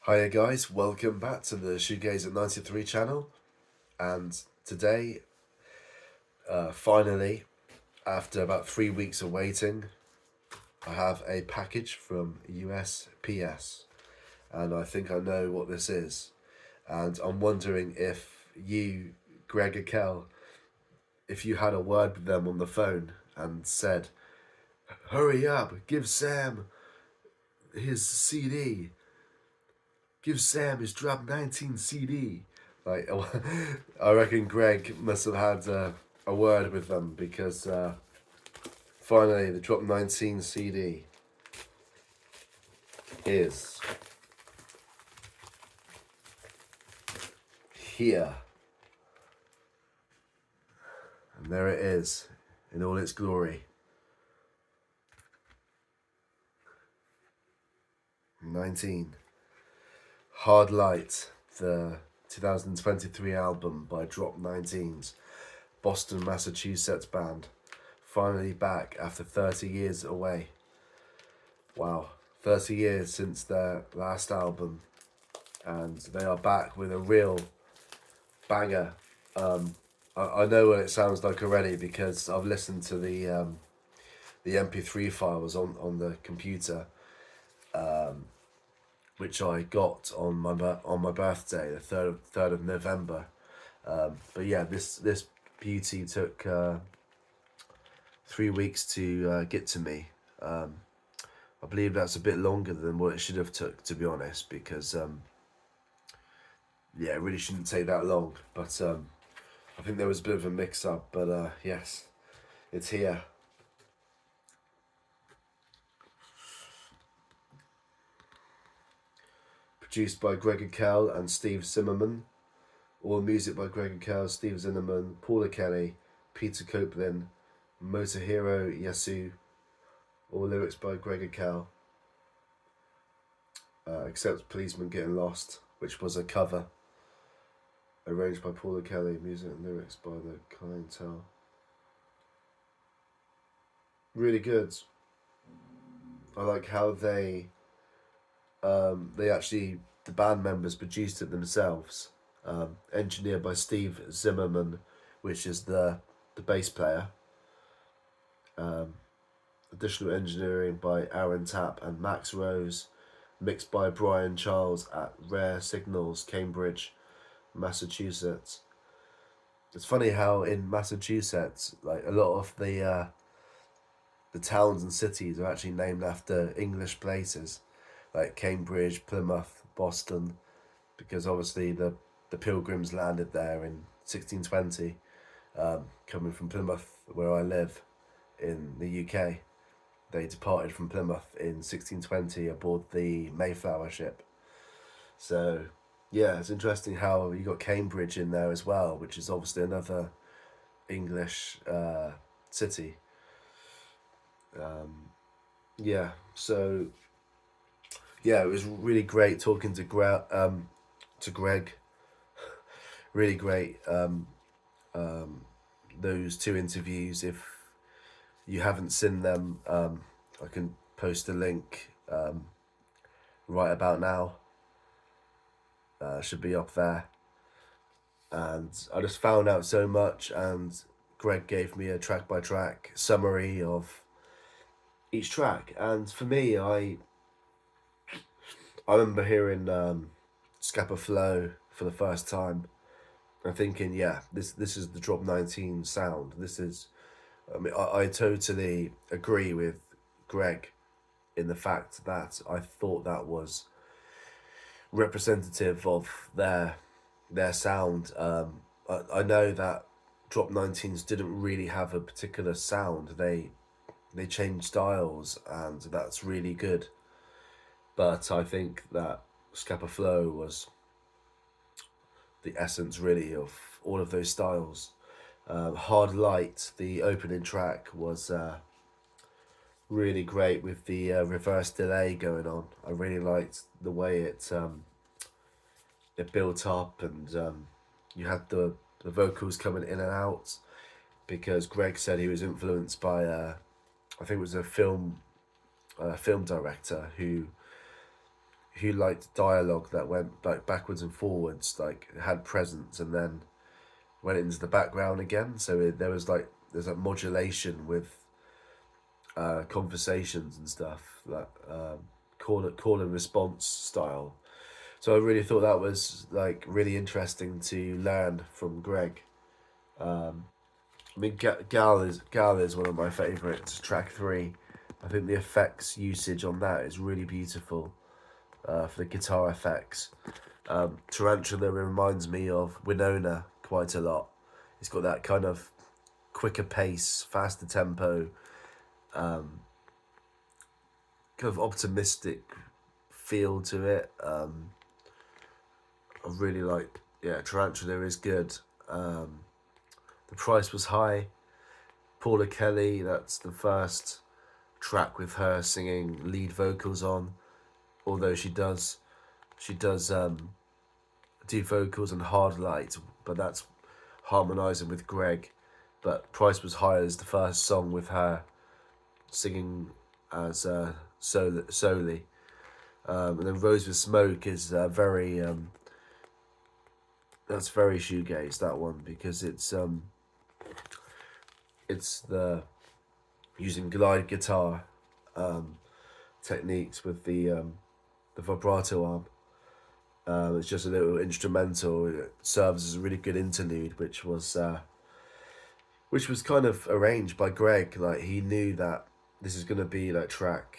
Hiya guys, welcome back to the Shoegazer 93 channel. And today, finally, after about 3 weeks of waiting, I have a package from USPS. And I think I know what this is. And I'm wondering if you, Greg Akel, if you had a word with them on the phone and said, hurry up, give Sam his CD. Give Sam his Drop 19 CD. Like, I reckon Greg must have had a word with them because finally the Drop 19 CD is here. And there it is in all its glory. 19. Hard Light, the 2023 album by Drop 19's Boston, Massachusetts band. Finally back after 30 years away. Wow, 30 years since their last album, and they are back with a real banger. I know what it sounds like already because I've listened to the MP3 files on the computer, which I got on my birthday, the third of November. But yeah, this beauty took 3 weeks to get to me. I believe that's a bit longer than what it should have took, to be honest, because yeah, it really shouldn't take that long. But I think there was a bit of a mix-up. But yes, it's here. Produced by Greg Akel and Steve Zimmerman. All music by Greg Akel, Steve Zimmerman, Paula Kelly, Peter Copeland, Motohiro Yasu. All lyrics by Greg Akel. Except Policeman Getting Lost, which was a cover. Arranged by Paula Kelly, music and lyrics by the Clientele. Really good. I like how they actually, the band members produced it themselves. Engineered by Steve Zimmerman, which is the bass player. Additional engineering by Aaron Tapp and Max Rose. Mixed by Brian Charles at Rare Signals, Cambridge, Massachusetts. It's funny how in Massachusetts, like a lot of the towns and cities are actually named after English places, like Cambridge, Plymouth, Boston, because obviously the Pilgrims landed there in 1620, coming from Plymouth, where I live in the UK. They departed from Plymouth in 1620 aboard the Mayflower ship. So, yeah, it's interesting how you got Cambridge in there as well, which is obviously another English city. Yeah, so yeah, it was really great talking to Greg. Really great. Those two interviews. If you haven't seen them, I can post a link right about now. Should be up there. And I just found out so much, and Greg gave me a track by track summary of each track. And for me, I remember hearing Scappa Flow for the first time and thinking, yeah, this is the Drop 19 sound. This is, I mean, I totally agree with Greg in the fact that I thought that was representative of their sound. I know that Drop 19s didn't really have a particular sound. They changed styles, and that's really good. But I think that Scappa Flow was the essence, really, of all of those styles. Hard Light, the opening track, was really great with the reverse delay going on. I really liked the way it built up, and you had the vocals coming in and out, because Greg said he was influenced by I think it was a film director who who liked dialogue that went like backwards and forwards, like had presence and then went into the background again. So there's like modulation with conversations and stuff, that call and response style. So I really thought that was like really interesting to learn from Greg. I mean, Gal is one of my favorites. Track 3, I think the effects usage on that is really beautiful for the guitar effects. Tarantula reminds me of Winona quite a lot. It's got that kind of quicker pace, faster tempo, kind of optimistic feel to it. I really like, yeah, Tarantula is good. The price was high. Paula Kelly, that's the first track with her singing lead vocals on. Although she does do vocals and Hard Light, but that's harmonising with Greg. But Price Was High is the first song with her singing as solely. And then Rose with Smoke is very that's very shoegaze, that one, because it's the using glide guitar techniques with the vibrato arm. It's just a little instrumental. It serves as a really good interlude, which was kind of arranged by Greg. Like, he knew that this is gonna be like track,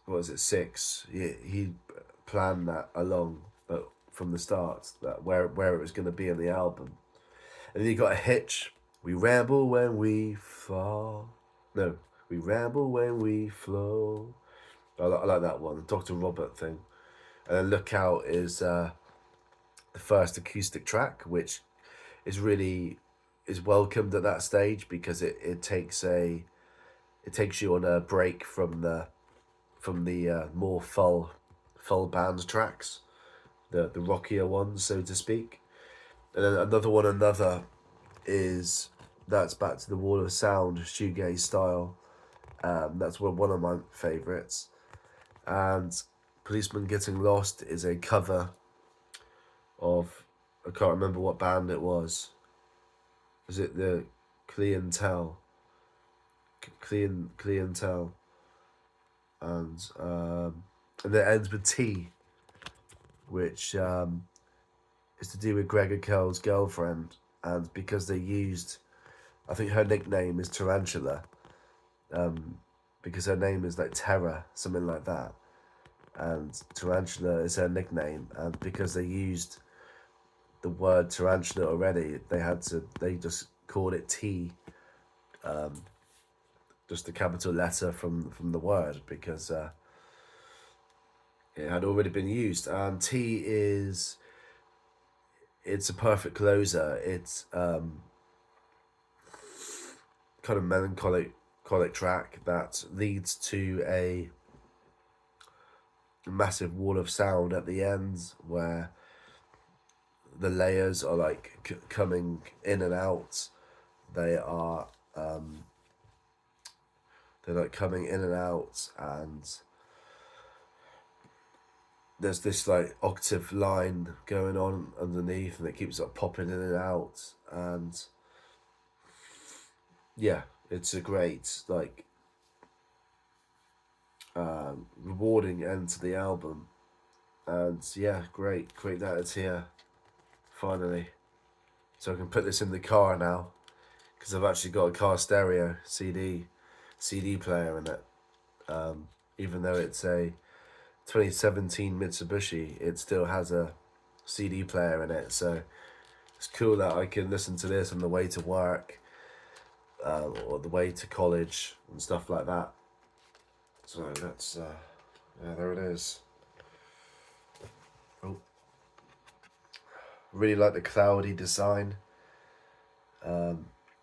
what was it, 6? He planned that along, but from the start, that where it was gonna be in the album. And then you got a hitch. We ramble when we fall. No, we ramble when we flow. I like that one, the Dr. Robert thing. And then Lookout is the first acoustic track, which is welcomed at that stage because it takes you on a break from the more full band tracks, the rockier ones, so to speak. And then another is that's back to the Wall of Sound shoegaze style. That's one of my favorites. And Policeman Getting Lost is a cover of, I can't remember what band it was. Is it the Clientele? Clientele. And it ends with T, which is to do with Gregor Curl's girlfriend. And because they used, I think her nickname is Tarantula, because her name is like Terror, something like that. And Tarantula is her nickname. And because they used the word tarantula already, they just called it T, just the capital letter from the word, because it had already been used. And T it's a perfect closer. It's kind of melancholic track that leads to a massive wall of sound at the end, where the layers are like coming in and out. They are they're like coming in and out, and there's this like octave line going on underneath, and it keeps like popping in and out. And yeah, it's a great like rewarding end to the album. And yeah, great that it's here finally, so I can put this in the car now, because I've actually got a car stereo CD player in it. Even though it's a 2017 Mitsubishi, it still has a CD player in it. So it's cool that I can listen to this on the way to work, or the way to college and stuff like that. So that's yeah, there it is. Oh, really like the cloudy design.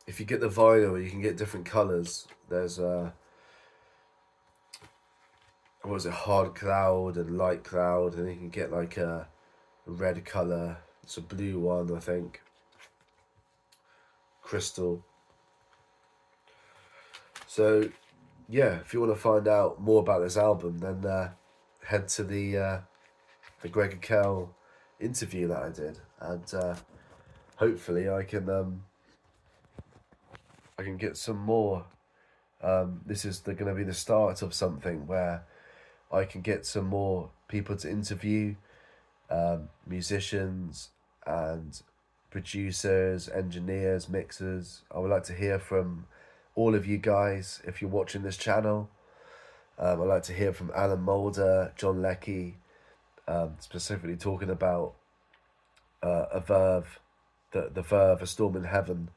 If you get the vinyl, you can get different colors. There's what was it, hard cloud and light cloud, and you can get like a red color. It's a blue one, I think. Crystal. So yeah, if you want to find out more about this album, then head to the Gregor Kell interview that I did, and hopefully I can get some more. This is going to be the start of something where I can get some more people to interview, musicians and producers, engineers, mixers. I would like to hear from all of you guys if you're watching this channel. I'd like to hear from Alan Moulder, John Leckie, specifically talking about a Verve, the Verve, A Storm in Heaven,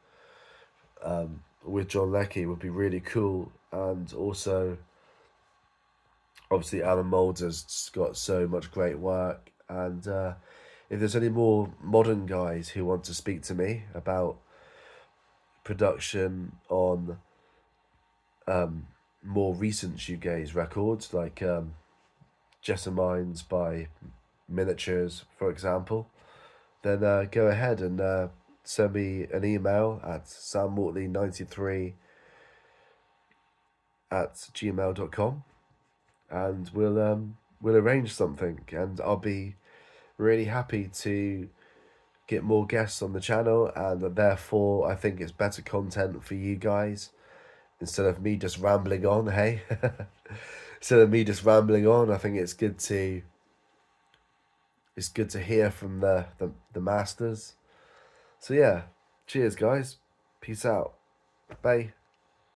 with John Leckie would be really cool. And also, obviously, Alan Moulder's got so much great work. And if there's any more modern guys who want to speak to me about production on more recent shoegaze records, like Jessamines by Miniatures, for example, then go ahead and send me an email at sammortley93@gmail.com, and we'll arrange something, and I'll be really happy to get more guests on the channel, and therefore I think it's better content for you guys instead of me just rambling on. Hey, instead of me just rambling on, I think it's good to hear from the masters. So yeah, cheers guys, peace out, bye.